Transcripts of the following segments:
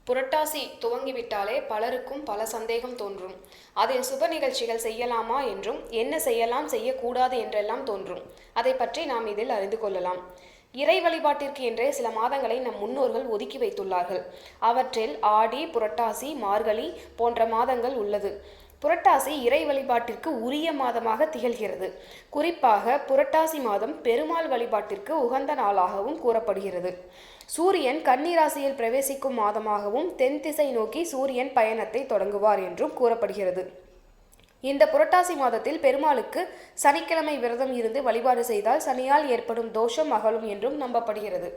புரட்டாசி துவங்கிவிட்டாலே பலருக்கும் பல சந்தேகம் தோன்றும். அதில் சுப நிகழ்ச்சிகள் செய்யலாமா என்றும், என்ன செய்யலாம் செய்யக்கூடாது என்றெல்லாம் தோன்றும். அதை பற்றி நாம் இதில் அறிந்து கொள்ளலாம். இறை வழிபாட்டிற்கு என்றே சில மாதங்களை நம் முன்னோர்கள் ஒதுக்கி வைத்துள்ளார்கள். அவற்றில் ஆடி, புரட்டாசி, மார்கழி போன்ற மாதங்கள் உள்ளது. புரட்டாசி இறை வழிபாட்டிற்கு உரிய மாதமாக திகழ்கிறது. குறிப்பாக புரட்டாசி மாதம் பெருமாள் வழிபாட்டிற்கு உகந்த நாளாகவும் கூறப்படுகிறது. சூரியன் கன்னி ராசியில் பிரவேசிக்கும் மாதமாகவும் தென் திசை நோக்கி சூரியன் பயணத்தை தொடங்குவார் என்றும் கூறப்படுகிறது. இந்த புரட்டாசி மாதத்தில் பெருமாளுக்கு சனிக்கிழமை விரதம் இருந்து வழிபாடு செய்தால் சனியால் ஏற்படும் தோஷம் அகலும் என்றும் நம்பப்படுகிறது.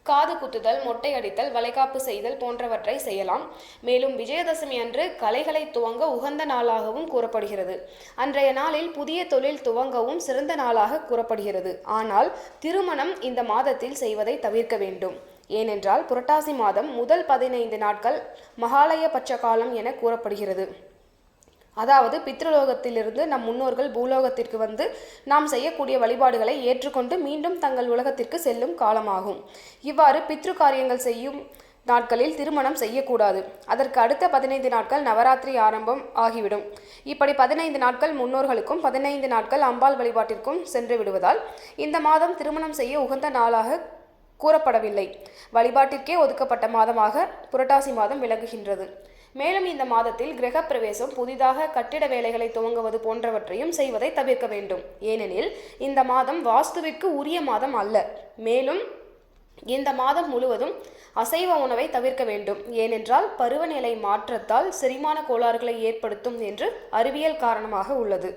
காது குத்துதல், மொட்டை அடித்தல், வளைகாப்பு செய்தல் போன்றவற்றை செய்யலாம். மேலும் விஜயதசமி அன்று கலைகளை துவங்க உகந்த நாளாகவும் கூறப்படுகிறது. அன்றைய நாளில் புதிய தொழில் துவங்கவும் சிறந்த நாளாக கூறப்படுகிறது. ஆனால் திருமணம் இந்த மாதத்தில் செய்வதை தவிர்க்க வேண்டும். ஏனென்றால் புரட்டாசி மாதம் முதல் 15 நாட்கள் மகாலய பட்ச காலம் என கூறப்படுகிறது. அதாவது பித்ருலோகத்திலிருந்து நம் முன்னோர்கள் பூலோகத்திற்கு வந்து நாம் செய்யக்கூடிய வழிபாடுகளை ஏற்றுக்கொண்டு மீண்டும் தங்கள் உலகத்திற்கு செல்லும் காலமாகும். இவ்வாறு பித்ரு காரியங்கள் செய்யும் நாட்களில் திருமணம் செய்யக்கூடாது. அதற்கு அடுத்த 15 நாட்கள் நவராத்திரி ஆரம்பம் ஆகிவிடும். இப்படி 15 நாட்கள் முன்னோர்களுக்கும் 15 நாட்கள் அம்பாள் வழிபாட்டிற்கும் சென்று விடுவதால் இந்த மாதம் திருமணம் செய்ய உகந்த நாளாக கூறப்படவில்லை. வழிபாட்டிற்கே ஒதுக்கப்பட்ட மாதமாக புரட்டாசி மாதம் விளங்குகின்றது. மேலும் இந்த மாதத்தில் கிரக பிரவேசம், புதிதாக கட்டிட வேலைகளை துவங்குவது போன்றவற்றையும் செய்வதை தவிர்க்க வேண்டும். ஏனெனில் இந்த மாதம் வாஸ்துவிற்கு உரிய மாதம் அல்ல. மேலும் இந்த மாதம் முழுவதும் அசைவ உணவை தவிர்க்க வேண்டும். ஏனென்றால் பருவநிலை மாற்றத்தால் செரிமான கோளாறுகளை ஏற்படுத்தும் என்று அறிவியல் காரணமாக உள்ளது.